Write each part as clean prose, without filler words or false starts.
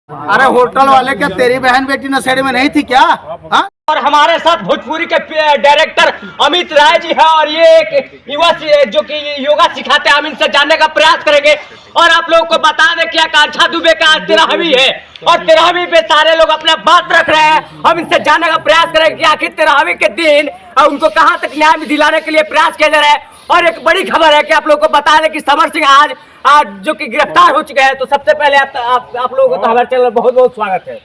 अरे होटल वाले क्या तेरी बहन बेटी नशेड़ी में नहीं थी क्या? हा? और हमारे साथ भोजपुरी के डायरेक्टर अमित राय जी है और ये एक युवा जो कि योगा सिखाते हैं, हम इनसे जानने का प्रयास करेंगे। और आप लोगों को बता दें कि आकांक्षा दुबे का आज 13वीं है और 13वीं पे सारे लोग अपना बात रख रहे हैं। हम इनसे जानने का प्रयास करेंगे कि आखिर 13वीं के दिन उनको कहां तक न्याय दिलाने के लिए प्रयास किया जा रहा है। और एक बड़ी खबर है कि आप लोगों को बता दें कि समर सिंह आज जो कि गिरफ्तार हो चुके हैं। तो सबसे पहले आप लोगों को तो हमारे चैनल बहुत बहुत स्वागत है।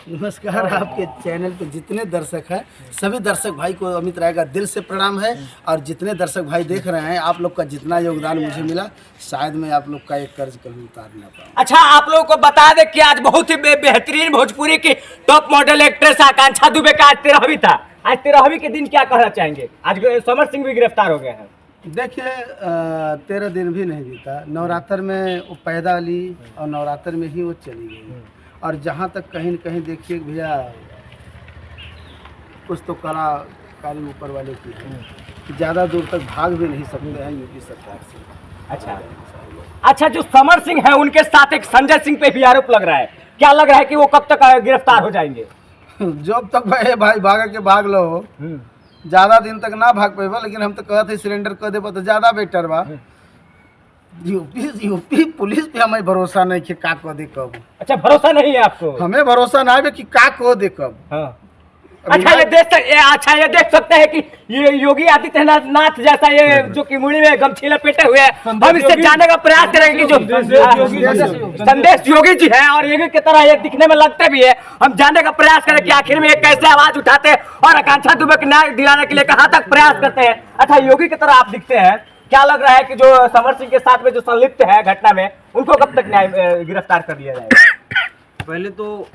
नमस्कार। आपके चैनल पे जितने दर्शक हैं सभी दर्शक भाई को अमित राय का दिल से प्रणाम है। और जितने दर्शक भाई देख रहे हैं, आप लोग का जितना योगदान मुझे मिला, शायद मैं आप लोग का एक कर्ज कभी उतार ना पाऊँ। अच्छा, आप लोगों को बता दें कि आज बहुत ही बेहतरीन भोजपुरी की टॉप मॉडल एक्ट्रेस आकांक्षा दुबे का आज 13वीं था। आज 13वीं के दिन क्या कहना चाहेंगे? आज समर सिंह भी गिरफ्तार हो गए हैं। देखिए, 13 दिन भी नहीं बीता, नवरात्र में वो पैदा ली और नवरात्र में ही वो चली गई। और जहाँ तक कहीं न कहीं देखिए भैया, कुछ तो कलाकारी ऊपर वाले की है, ज़्यादा दूर तक भाग भी नहीं सकते हैं यूपी सरकार से। अच्छा, जो समर सिंह है उनके साथ एक संजय सिंह पे भी आरोप लग रहा है। क्या लग रहा है कि वो कब तक गिरफ्तार हो जाएंगे? जब तक भाई भाग के भाग लो, ज़्यादा दिन तक ना भाग पेबा, लेकिन हम तो कहते सिलेंडर कर देबा तो ज़्यादा बेटर बा। यूपी पुलिस पे हमें भरोसा नहीं कि का को दे कब। अच्छा, भरोसा नहीं है आपको? हमें भरोसा ना है कि का को दे कब। हाँ। अच्छा, ये देख सकते हैं कि ये योगी आदित्यनाथ जैसा ये जो कि मुड़ी में गमछी लपेटे हुए हैं, हम इससे जानने का प्रयास करेंगे कि जो संदेश योगी जी है और योगी की तरह ये दिखने में लगते भी है। हम जानने का प्रयास करें कि आखिर में ये कैसे आवाज उठाते हैं और आकांक्षा दुबे को न्याय दिलाने के लिए कहाँ तक प्रयास करते हैं। अच्छा, योगी की तरह आप दिखते हैं, क्या लग रहा है कि जो समर सिंह के साथ में जो संलिप्त है घटना में, उनको कब तक न्याय गिरफ्तार कर लिया जाएगा? पहले तो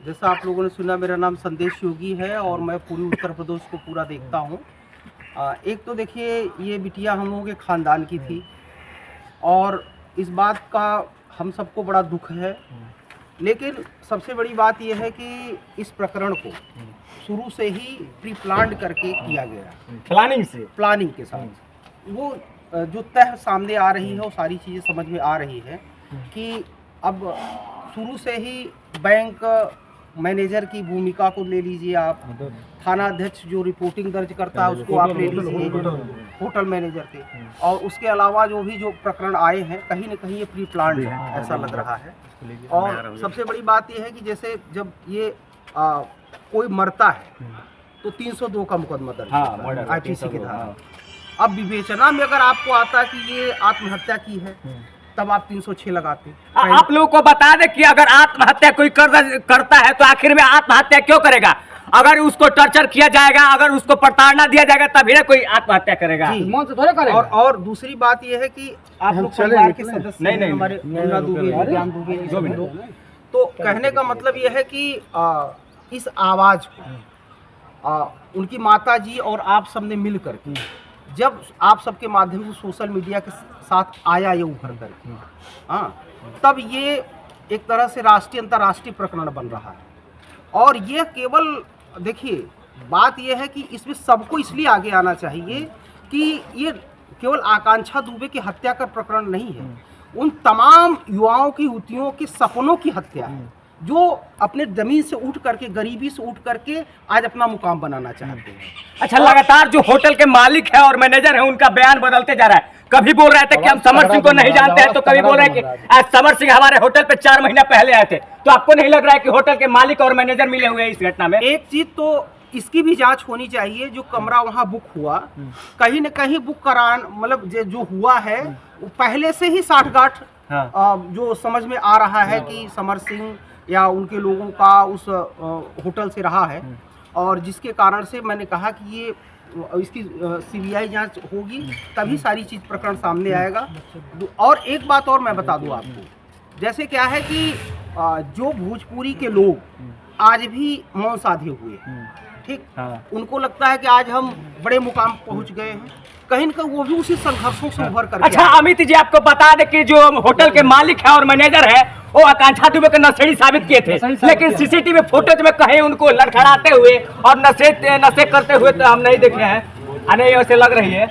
जैसा आप लोगों ने सुना, मेरा नाम संदेश योगी है और मैं पूरी उत्तर प्रदेश को पूरा देखता हूँ। एक तो देखिए, ये बिटिया हम लोगों के ख़ानदान की थी और इस बात का हम सबको बड़ा दुख है। लेकिन सबसे बड़ी बात यह है कि इस प्रकरण को शुरू से ही प्री प्लान्ड करके किया गया, प्लानिंग के साथ। वो जो तह सामने आ रही है, वो सारी चीज़ें समझ में आ रही है कि अब शुरू से ही बैंक मैनेजर की भूमिका को ले लीजिए आप, थाना अध्यक्ष जो रिपोर्टिंग दर्ज करता है उसको आप ले लीजिए, होटल मैनेजर के, और उसके अलावा जो प्रकरण आए हैं, कहीं न कहीं ये प्री प्लान्ड है, ऐसा लग रहा है। और सबसे बड़ी बात ये है कि जैसे जब ये कोई मरता है तो 302 का मुकदमा दर्ज IPC के धारा। अब विवेचना में अगर आपको आता है कि ये आत्महत्या की है, तब आप 306 लगाते। आप लोगों को बता दें कि अगर आत्महत्या कोई करता है तो आखिर में आत्महत्या क्यों करेगा? अगर उसको टॉर्चर किया जाएगा, अगर उसको प्रताड़ना दिया जाएगा, तभी ना कोई आत्महत्या करेगा। मन से थोड़ा करेगा। और दूसरी बात यह है कि आप लोग परिवार के सदस्य नहीं हमारे दुबे, तो कहने का मतलब यह है कि इस आवाज को उनकी माता जी और आप सबने मिल करके, जब आप सबके माध्यम से सोशल मीडिया के साथ आया ये उभर करके, हाँ, तब ये एक तरह से राष्ट्रीय अंतर्राष्ट्रीय प्रकरण बन रहा है। और ये केवल देखिए, बात ये है कि इसमें सबको इसलिए आगे आना चाहिए कि ये केवल आकांक्षा दुबे की हत्या का प्रकरण नहीं है, उन तमाम युवाओं की, युवतियों के सपनों की हत्या है जो अपने जमीन से उठ करके, गरीबी से उठ करके आज अपना मुकाम बनाना चाहते हैं। अच्छा, लगातार जो होटल के मालिक है और मैनेजर है उनका बयान बदलते जा रहा है। कभी बोल रहे थे कि हम समर सिंह को नहीं जानते हैं, तो कभी बोल रहे हैं कि आज समर सिंह हमारे होटल पे 4 महीना पहले आए थे। तो आपको नहीं लग रहा है कि होटल के मालिक और मैनेजर मिले हुए हैं इस घटना में? एक चीज तो इसकी भी जांच होनी चाहिए, जो कमरा वहाँ बुक हुआ, कहीं न कहीं बुक करान, मतलब जो हुआ है वो पहले से ही साठगांठ जो समझ में आ रहा है कि समर सिंह या उनके लोगों का उस होटल से रहा है। और जिसके कारण से मैंने कहा कि ये इसकी CBI जांच होगी, तभी सारी चीज़ प्रकरण सामने आएगा। और एक बात और मैं बता दूं आपको, जैसे क्या है कि जो भोजपुरी के लोग आज भी मौन साधे हुए हैं, ठीक, उनको लगता है कि आज हम बड़े मुकाम पहुंच गए हैं, कहीं ना कहीं वो भी उसी संघर्षों से उभर कर। अच्छा अमित जी, आपको बता दें कि जो होटल के मालिक है और मैनेजर है वो आकांक्षा दुबे को नशेड़ी साबित किए थे, लेकिन सीसीटीवी फुटेज में कहीं उनको लड़खड़ाते हुए और नशे करते हुए तो हम नहीं देखे हैं। नहीं, ऐसे लग रही है।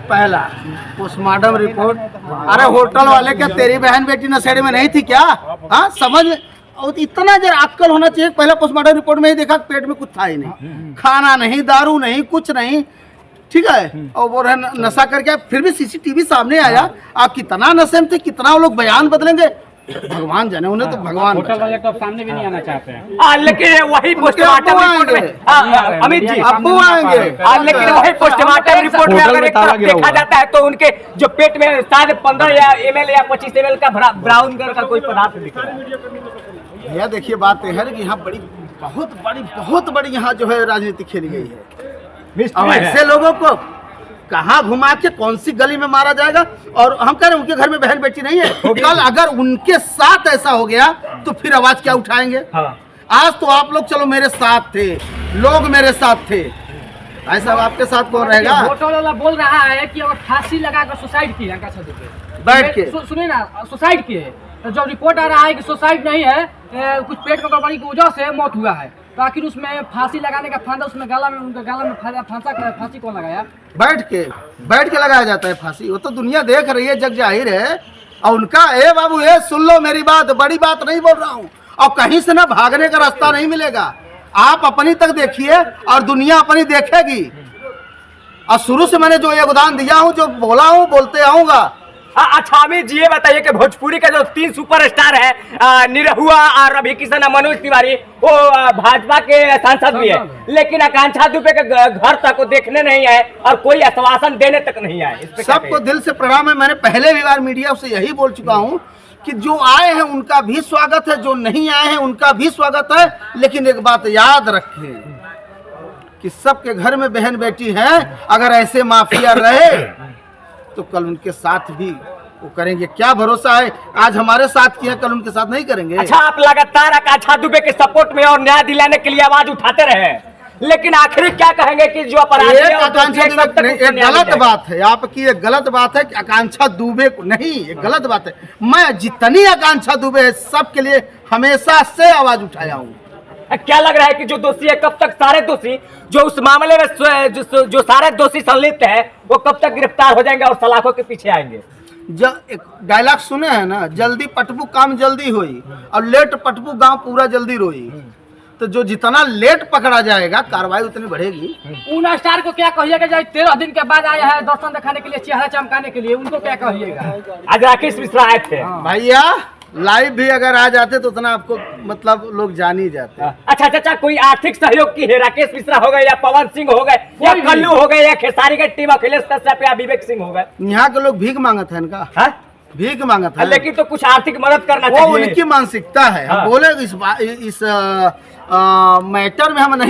पहला पोस्टमार्टम रिपोर्ट, अरे होटल वाले क्या तेरी बहन बेटी नशेड़ी में नहीं थी क्या? हाँ, समझ में और इतना जरा अक्कल होना चाहिए। पहले पोस्टमार्टम रिपोर्ट में ही देखा पेट में कुछ था ही नहीं, खाना नहीं, दारू नहीं, कुछ नहीं, ठीक है। और वो नशा करके फिर भी सीसीटीवी सामने आया। आप कितना नशे में थे, कितना वो लोग बयान बदलेंगे, भगवान जाने, उन्हें तो भगवान होटल वाले तो सामने भी नहीं आना चाहते हैं। लेकिन वही पोस्टमार्टम रिपोर्ट में अमित जी अब्बू आएंगे। लेकिन वही पोस्टमार्टम रिपोर्ट में अगर एक तरफ देखा जाता है तो उनके जो पेट में शायद 15 ml या 25 ml का ब्राउन कलर का कोई पदार्थ दिख रहा है। भैया देखिए, बात यह है कि यहाँ बहुत बड़ी यहाँ जो है राजनीति खेली गई है। अब ऐसे लोगों को कहाँ घुमा के कौन सी गली में मारा जाएगा। और हम कह रहे हैं उनके घर में बहन बेटी नहीं है, कल अगर उनके साथ ऐसा हो गया तो फिर आवाज क्या उठाएंगे। आज तो आप लोग चलो मेरे साथ थे, लोग मेरे साथ थे, ऐसा आपके साथ कौन रहेगा। होटल वाला बोल रहा है कि अगर फांसी लगाकर सुसाइड किया बैठ के सुनिए ना, सुसाइड किए तो जब रिपोर्ट आ रहा है कि सुसाइड नहीं है, कुछ पेट में गड़बड़ी की वजह से मौत हुआ है, तो आखिर उसमें फांसी लगाने का फायदा उसमें उनके गाला में फांसी कौन लगाया। बैठ के लगाया जाता है फांसी। वो तो दुनिया देख रही है, जग जाहिर है। और उनका ए बाबू ए सुन लो मेरी बात, बड़ी बात नहीं बोल रहा हूँ, और कहीं से ना भागने का रास्ता नहीं मिलेगा। आप अपनी तक देखिए और दुनिया अपनी देखेगी। और शुरू से मैंने जो योगदान दिया हूँ, जो बोला हूँ, बोलते आऊंगा। अच्छा अमित जी ये बताइए कि भोजपुरी का जो 3 सुपरस्टार है, निरहुआ और रवि किशन, मनोज तिवारी, वो भाजपा के सांसद भी है, लेकिन आकांक्षा दुबे के घर तक वो देखने नहीं आए और कोई आश्वासन देने तक नहीं आए। सबको दिल से प्रणाम है। मैंने पहले भी बार मीडिया से यही बोल चुका हूँ कि जो आए हैं उनका भी स्वागत है, जो नहीं आए हैं उनका भी स्वागत है। लेकिन एक बात याद रखें कि सबके घर में बहन बेटी है, अगर ऐसे माफिया रहे तो कल उनके साथ भी वो करेंगे। क्या भरोसा है, आज हमारे साथ किया, कल उनके साथ नहीं करेंगे। अच्छा आप लगातार आकांक्षा दुबे के सपोर्ट में और न्याय दिलाने के लिए आवाज उठाते रहे, लेकिन आखिर क्या कहेंगे कि जो अपराधी है आकांक्षा दुबे एक गलत बात है, आपकी एक गलत बात है कि आकांक्षा दुबे को नहीं, एक गलत बात है। मैं जितनी आकांक्षा दुबे है सबके लिए हमेशा से आवाज उठाया हूँ। क्या लग रहा है कि जो दोषी है, कब तक सारे दोषी जो उस मामले में जो सारे दोषी संलिप्त है, वो कब तक गिरफ्तार हो जाएंगे और सलाखों के पीछे आएंगे। एक डायलॉग सुने हैं ना, जल्दी पटबू काम जल्दी होई और लेट पटबू गांव पूरा जल्दी रोई। तो जो जितना लेट पकड़ा जाएगा कार्रवाई उतनी बढ़ेगी। उन स्टार को क्या कहिएगा जो 13 दिन के बाद आया है दर्शन दिखाने के लिए, चेहरा चमकाने के लिए, उनको क्या कहिएगा। आज राकेश मिश्रा आए थे भैया, लाइव भी अगर आ जाते तो उतना आपको मतलब लोग जान ही जाते। अच्छा चाचा, कोई आर्थिक सहयोग की है? राकेश मिश्रा हो गए या पवन सिंह हो गए या कल्लू हो गए या खेसारी का टीम अखिलेश कश्यप या विवेक सिंह हो गए? यहाँ के लोग भीख मांगत है, इनका भीख मांगत है, लेकिन तो कुछ आर्थिक मदद करना वो चाहिए। उनकी मानसिकता है। हम बोले इस मैटर में हम नहीं